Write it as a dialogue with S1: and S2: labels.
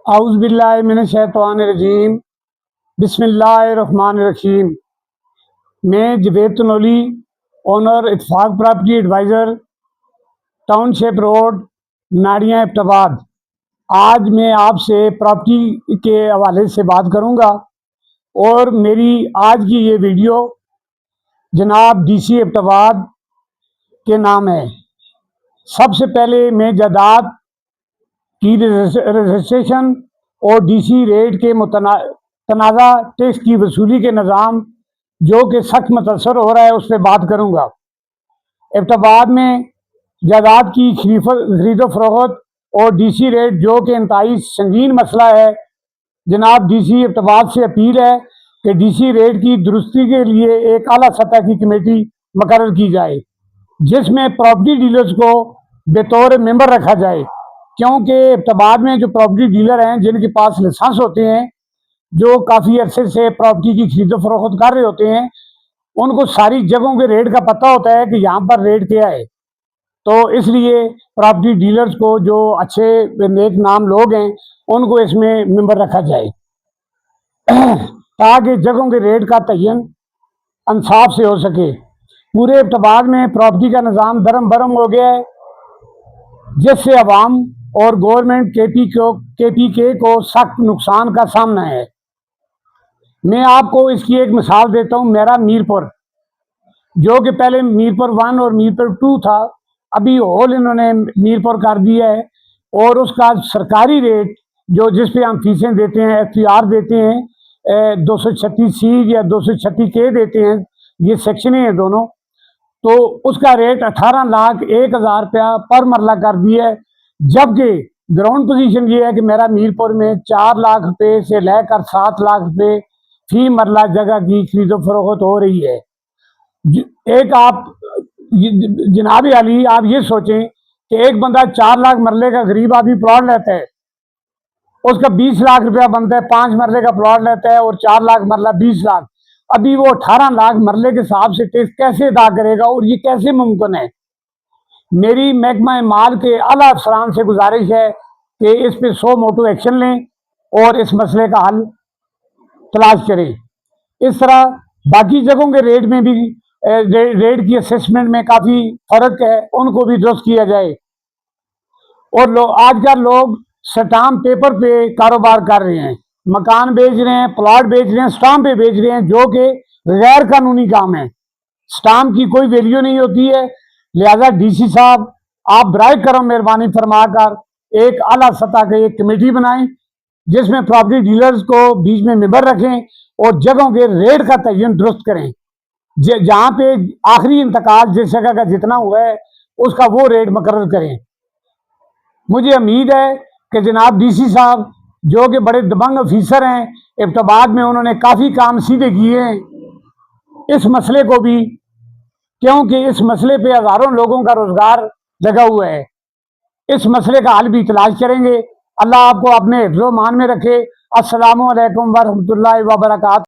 S1: اعوذ باللہ من الشیطان الرجیم، بسم اللہ الرحمن الرحیم۔ میں جوید تنولی، اونر اتفاق پراپرٹی ایڈوائزر، ٹاؤن شپ روڈ، ناڑیاں ایبٹ آباد۔ آج میں آپ سے پراپرٹی کے حوالے سے بات کروں گا، اور میری آج کی یہ ویڈیو جناب ڈی سی ایبٹ آباد کے نام ہے۔ سب سے پہلے میں جائیداد کی رجسٹریشن اور ڈی سی ریٹ کے تنازع ٹیکس کی وصولی کے نظام جو کہ سخت متاثر ہو رہا ہے اس پہ بات کروں گا۔ ایبٹ آباد میں جائیداد کی خرید و فروخت اور ڈی سی ریٹ جو کہ انتہائی سنگین مسئلہ ہے، جناب ڈی سی ایبٹ آباد سے اپیل ہے کہ ڈی سی ریٹ کی درستی کے لیے ایک اعلیٰ سطح کی کمیٹی مقرر کی جائے، جس میں پراپرٹی ڈیلرز کو بطور ممبر رکھا جائے، کیونکہ ایبٹ آباد میں جو پراپرٹی ڈیلر ہیں جن کے پاس لائسنس ہوتے ہیں، جو کافی عرصے سے پراپرٹی کی خرید و فروخت کر رہے ہوتے ہیں، ان کو ساری جگہوں کے ریٹ کا پتہ ہوتا ہے کہ یہاں پر ریٹ کیا ہے۔ تو اس لیے پراپرٹی ڈیلرز کو جو اچھے نیک نام لوگ ہیں ان کو اس میں ممبر رکھا جائے تاکہ جگہوں کے ریٹ کا تعین انصاف سے ہو سکے۔ پورے ایبٹ آباد میں پراپرٹی کا نظام درم برم ہو گیا ہے، جس سے عوام اور گورنمنٹ کے پی کے کو سخت نقصان کا سامنا ہے۔ میں آپ کو اس کی ایک مثال دیتا ہوں۔ میرا میرپور، جو کہ پہلے میرپور 1 اور میرپور 2 تھا، ابھی ہول انہوں نے میرپور کر دیا ہے، اور اس کا سرکاری ریٹ جس پہ ہم فیسیں دیتے ہیں، ایف آر دیتے ہیں، 236C یا 236K دیتے ہیں، یہ سیکشنیں ہیں دونوں، تو اس کا ریٹ 18,01,000 روپیہ پر مرلہ کر دیا ہے، جبکہ گراؤنڈ پوزیشن یہ ہے کہ میرا میرپور میں 4 لاکھ روپے سے لے کر 7 لاکھ روپے فی مرلہ جگہ کی خرید و فروخت ہو رہی ہے۔ ایک آپ جناب علی آپ یہ سوچیں کہ ایک بندہ 4 لاکھ مرلے کا غریب آدمی پلاٹ لیتا ہے، اس کا 20 لاکھ روپیہ بنتا ہے، 5 مرلے کا پلاٹ لیتا ہے، اور 4 لاکھ مرلہ 20 لاکھ، ابھی وہ 18 لاکھ مرلے کے حساب سے ٹیکس کیسے ادا کرے گا، اور یہ کیسے ممکن ہے؟ میری محکمہ مال کے اعلیٰ افسران سے گزارش ہے کہ اس پہ سو موٹو ایکشن لیں اور اس مسئلے کا حل تلاش کریں۔ اس طرح باقی جگہوں کے ریٹ میں بھی ریٹ کی اسیسمنٹ میں کافی فرق ہے، ان کو بھی درست کیا جائے۔ اور آج کل لوگ سٹامپ پیپر پہ کاروبار کر رہے ہیں، مکان بیچ رہے ہیں، پلاٹ بیچ رہے ہیں، سٹامپ پہ بیچ رہے ہیں، جو کہ غیر قانونی کام ہے۔ سٹامپ کی کوئی ویلیو نہیں ہوتی ہے، لہذا ڈی سی صاحب آپ برائے کرم مہربانی فرما کر ایک اعلیٰ سطح کی ایک کمیٹی بنائیں، جس میں پراپرٹی ڈیلرز کو بیچ میں ممبر رکھیں اور جگہوں کے ریٹ کا تعین درست کریں، جہاں پہ آخری انتقال جس جگہ کا جتنا ہوا ہے اس کا وہ ریٹ مقرر کریں۔ مجھے امید ہے کہ جناب ڈی سی صاحب جو کہ بڑے دبنگ افیسر ہیں ایبٹ آباد میں، انہوں نے کافی کام سیدھے کیے ہیں اس مسئلے کو بھی، کیونکہ اس مسئلے پہ ہزاروں لوگوں کا روزگار لگا ہوا ہے۔ اس مسئلے کا حل بھی تلاش کریں گے۔ اللہ آپ کو اپنے حفظ و امان میں رکھے۔ السلام علیکم ورحمۃ اللہ وبرکاتہ۔